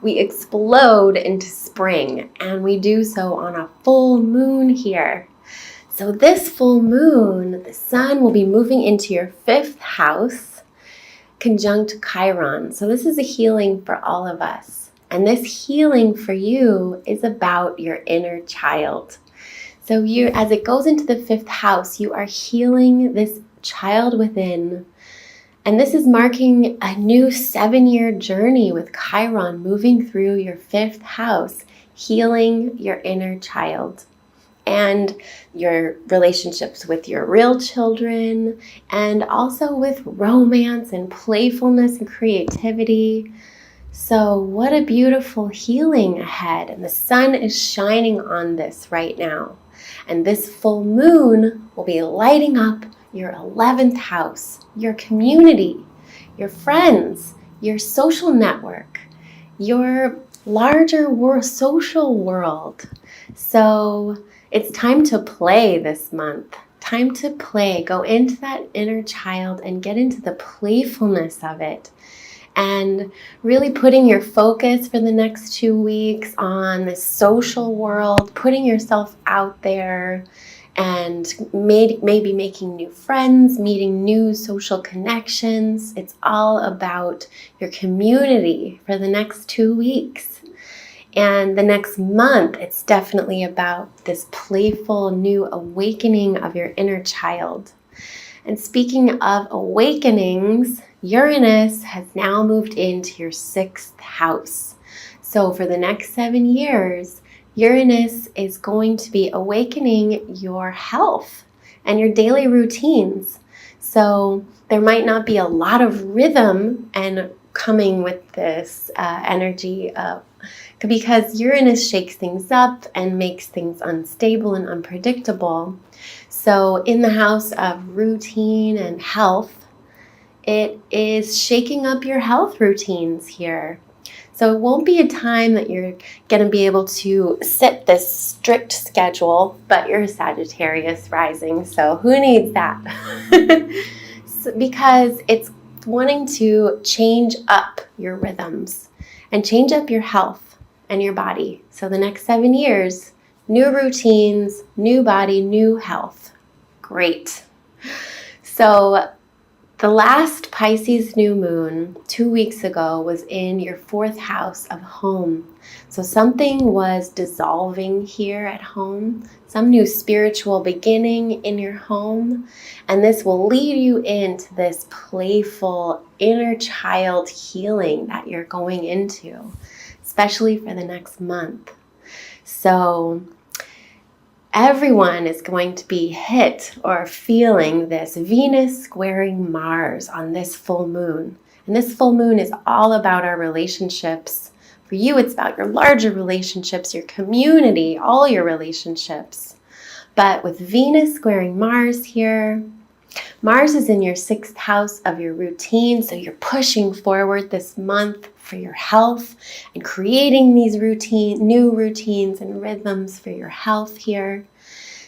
we explode into spring, and we do so on a full moon here. So this full moon, the sun will be moving into your 5th house, conjunct Chiron. So this is a healing for all of us. And this healing for you is about your inner child. So as it goes into the 5th house, you are healing this child within. And this is marking a new 7-year journey with Chiron moving through your 5th house, healing your inner child and your relationships with your real children, and also with romance and playfulness and creativity. So what a beautiful healing ahead. And the sun is shining on this right now. And this full moon will be lighting up your 11th house, your community, your friends, your social network, your larger social world. So it's time to play this month. Time to play. Go into that inner child and get into the playfulness of it. And really putting your focus for the next 2 weeks on the social world, putting yourself out there, and maybe making new friends, meeting new social connections. It's all about your community for the next 2 weeks. And the next month, it's definitely about this playful new awakening of your inner child. And speaking of awakenings, Uranus has now moved into your 6th house. So for the next 7 years, Uranus is going to be awakening your health and your daily routines. So there might not be a lot of rhythm and coming with this energy because Uranus shakes things up and makes things unstable and unpredictable. So in the house of routine and health, it is shaking up your health routines here. So it won't be a time that you're going to be able to set this strict schedule, but you're a Sagittarius rising, so who needs that? Because it's wanting to change up your rhythms and change up your health and your body. So the next 7 years, new routines, new body, new health. Great. So the last Pisces new moon 2 weeks ago was in your 4th house of home. So something was dissolving here at home, some new spiritual beginning in your home. And this will lead you into this playful inner child healing that you're going into, especially for the next month. So everyone is going to be hit or feeling this Venus squaring Mars on this full moon. And this full moon is all about our relationships. For you, it's about your larger relationships, your community, all your relationships. But with Venus squaring Mars here, Mars is in your 6th house of your routine. So you're pushing forward this month for your health and creating these new routines and rhythms for your health here.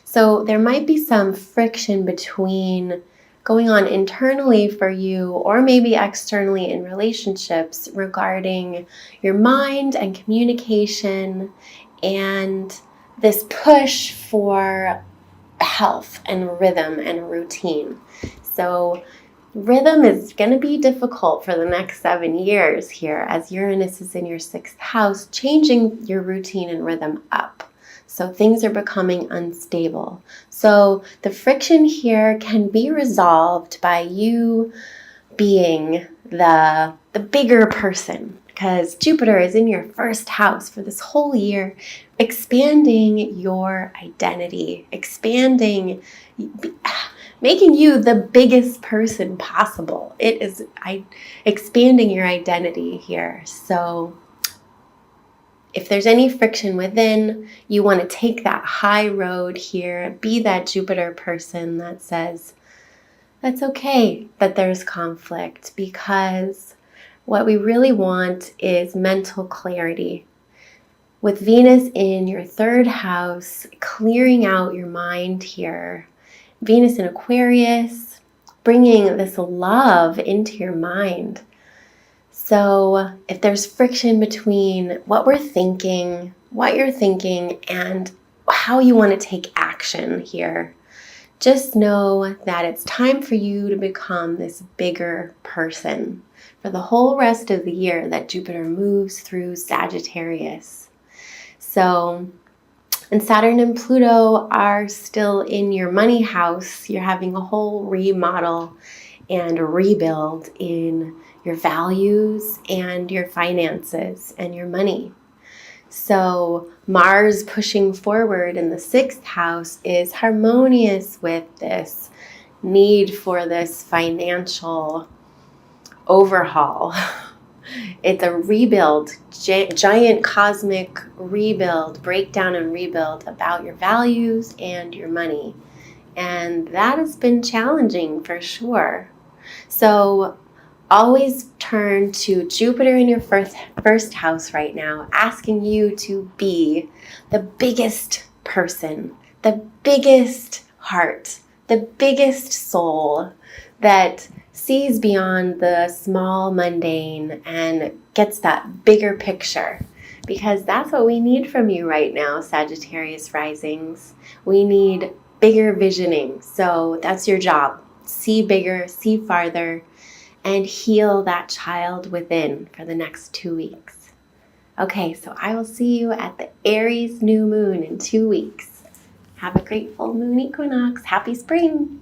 So there might be some friction between going on internally for you or maybe externally in relationships regarding your mind and communication and this push for health and rhythm and routine. So rhythm is going to be difficult for the next 7 years here as Uranus is in your 6th house, changing your routine and rhythm up. So things are becoming unstable. So the friction here can be resolved by you being the bigger person, because Jupiter is in your 1st house for this whole year, expanding your identity, making you the biggest person possible. It is expanding your identity here. So if there's any friction within, you want to take that high road here, be that Jupiter person that says, that's okay that there's conflict, because what we really want is mental clarity. With Venus in your 3rd house, clearing out your mind here. Venus in Aquarius, bringing this love into your mind. So if there's friction between what we're thinking, what you're thinking, and how you want to take action here, just know that it's time for you to become this bigger person for the whole rest of the year that Jupiter moves through Sagittarius. So, and Saturn and Pluto are still in your money house. You're having a whole remodel and rebuild in your values and your finances and your money. So Mars pushing forward in the 6th house is harmonious with this need for this financial overhaul. It's a rebuild, giant cosmic rebuild, breakdown and rebuild about your values and your money. And that has been challenging for sure. So always turn to Jupiter in your first house right now, asking you to be the biggest person, the biggest heart, the biggest soul that sees beyond the small mundane and gets that bigger picture. Because that's what we need from you right now, Sagittarius risings. We need bigger visioning. So that's your job. See bigger, see farther, and heal that child within for the next 2 weeks. Okay, so I will see you at the Aries new moon in 2 weeks. Have a great full moon equinox. Happy spring.